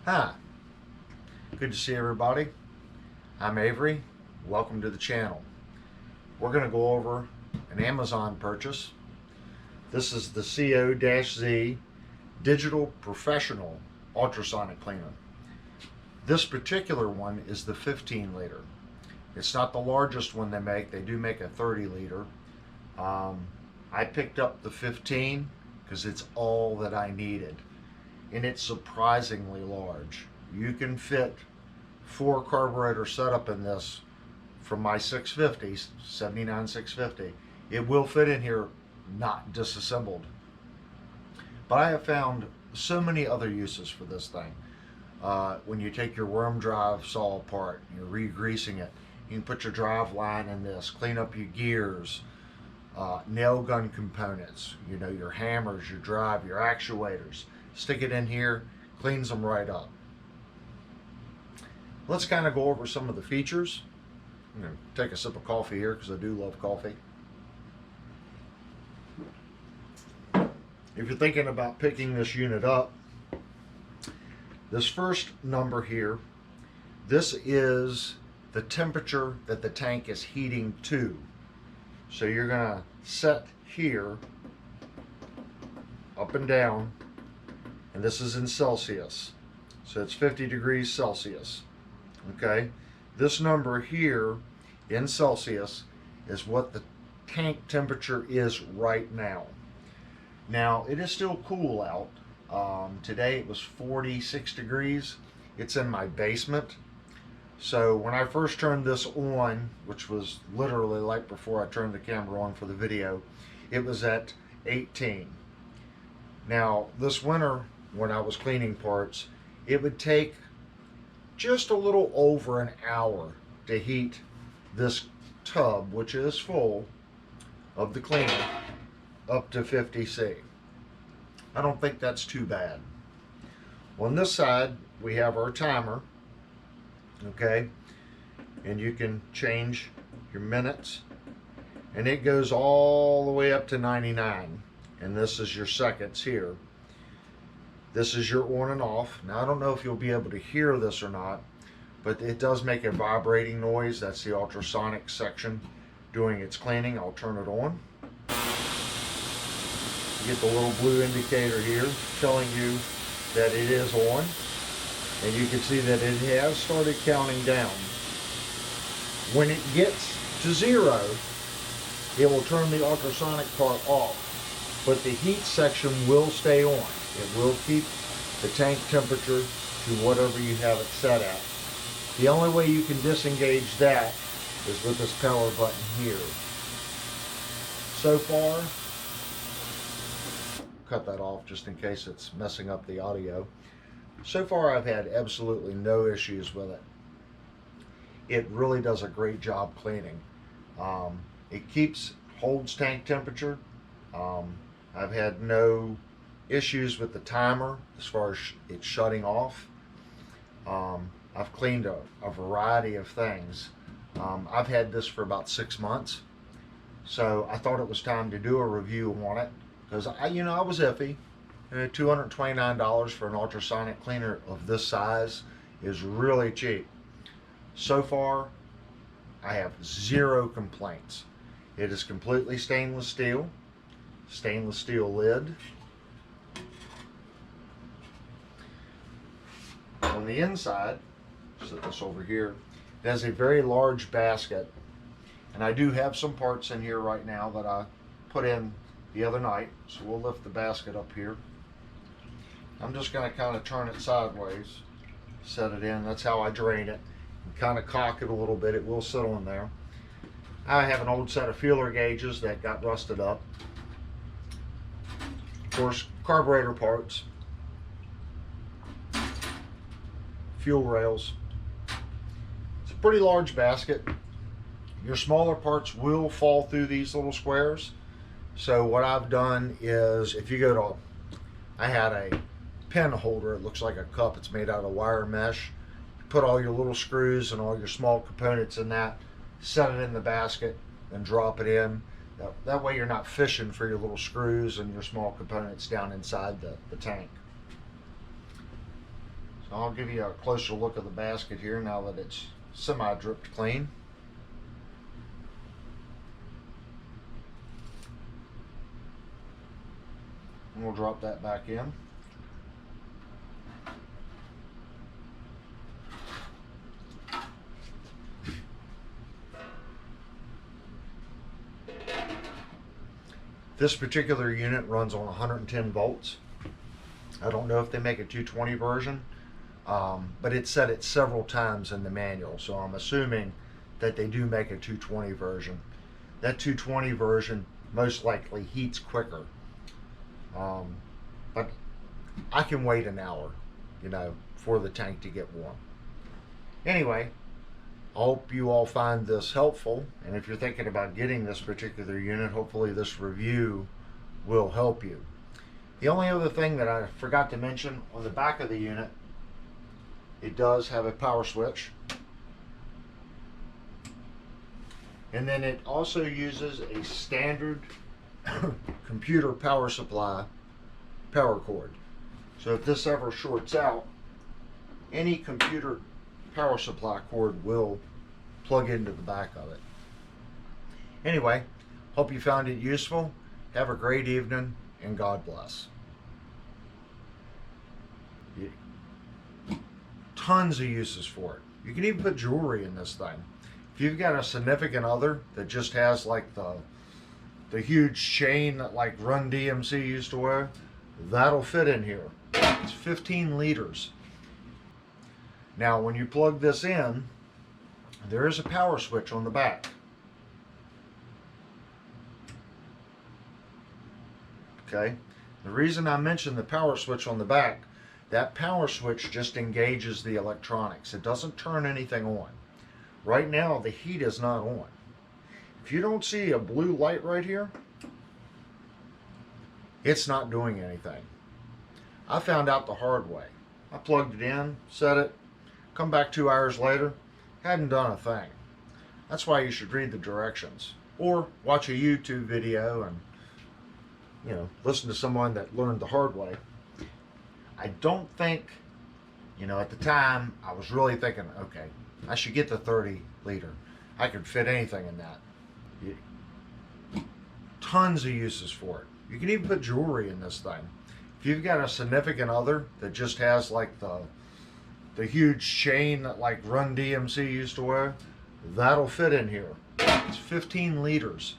Hi, good to see everybody. I'm Avery. Welcome to the channel. We're going to go over an Amazon purchase. This is the CO-Z Digital Professional Ultrasonic Cleaner. This particular one is the 15 liter. It's not the largest one they make. They do make a 30 liter. I picked up the 15 because it's all that I needed. And it's surprisingly large. You can fit 4 carburetor setup in this from my 650, 79 650. It will fit in here, not disassembled. But I have found so many other uses for this thing. When you take your worm drive saw apart, you're re-greasing it, you can put your drive line in this, clean up your gears, nail gun components, you know, your hammers, your drive, your actuators. Stick it in here, cleans them right up. Let's kind of go over some of the features. I'm going to take a sip of coffee here because I do love coffee. If you're thinking about picking this unit up, this first number here, this is the temperature that the tank is heating to. So you're going to set here, up and down, and this is in Celsius. So it's 50 degrees Celsius. Okay, this number here in Celsius is what the tank temperature is right now. Now it is still cool out. Today it was 46 degrees. It's in my basement. So when I first turned this on, which was literally like before I turned the camera on for the video, it was at 18. Now this winter, when I was cleaning parts, it would take just a little over an hour to heat this tub, which is full of the cleaner, up to 50 C. I don't think that's too bad. On this side, we have our timer, okay, and you can change your minutes, and it goes all the way up to 99, and this is your seconds here. This is your on and off. Now I don't know if you'll be able to hear this or not, but it does make a vibrating noise. That's the ultrasonic section doing its cleaning. I'll turn it on. You get the little blue indicator here telling you that it is on, and you can see that it has started counting down. When it gets to 0, it will turn the ultrasonic part off, but the heat section will stay on. It will keep the tank temperature to whatever you have it set at. The only way you can disengage that is with this power button here. So far, cut that off just in case it's messing up the audio. So far I've had absolutely no issues with it. It really does a great job cleaning. It holds tank temperature. I've had no issues with the timer as far as it shutting off. I've cleaned a variety of things. I've had this for about 6 months, so I thought it was time to do a review on it because I was iffy. $229 for an ultrasonic cleaner of this size is really cheap. So far, I have 0 complaints. It is completely stainless steel lid. On the inside, set this over here, it has a very large basket, and I do have some parts in here right now that I put in the other night, so we'll lift the basket up here. I'm just going to kind of turn it sideways, set it in. That's how I drain it, and kind of cock it a little bit. It will sit on there. I have an old set of feeler gauges that got rusted up. Of course, carburetor parts, fuel rails. It's a pretty large basket. Your smaller parts will fall through these little squares. So what I've done is, if you go to, I had a pen holder, it looks like a cup, it's made out of wire mesh. Put all your little screws and all your small components in that, set it in the basket, and drop it in. That way you're not fishing for your little screws and your small components down inside the tank. So I'll give you a closer look of the basket here now that it's semi-dripped clean. And we'll drop that back in. This particular unit runs on 110 volts. I don't know if they make a 220 version, but it said it several times in the manual, so I'm assuming that they do make a 220 version. That 220 version most likely heats quicker, but I can wait an hour, for the tank to get warm. Anyway, I hope you all find this helpful, and if you're thinking about getting this particular unit, hopefully this review will help you. The only other thing that I forgot to mention, on the back of the unit, it does have a power switch, and then it also uses a standard computer power supply power cord. So if this ever shorts out, any computer power supply cord will plug into the back of it. Anyway, hope you found it useful. Have a great evening, and God bless. Tons of uses for it. You can even put jewelry in this thing. If you've got a significant other that just has like the huge chain that like Run DMC used to wear, that'll fit in here. It's 15 liters. Now when you plug this in, there is a power switch on the back. Okay, the reason I mentioned the power switch on the back, that power switch just engages the electronics. It doesn't turn anything on. Right now the heat is not on. If you don't see a blue light right here, it's not doing anything. I found out the hard way. I plugged it in, set it, come back 2 hours later, hadn't done a thing. That's why you should read the directions, or watch a YouTube video and listen to someone that learned the hard way. I don't think, at the time I was really thinking, okay, I should get the 30 liter. I could fit anything in that. Tons of uses for it. You can even put jewelry in this thing. If you've got a significant other that just has like the huge chain that like Run DMC used to wear, that'll fit in here. It's 15 liters.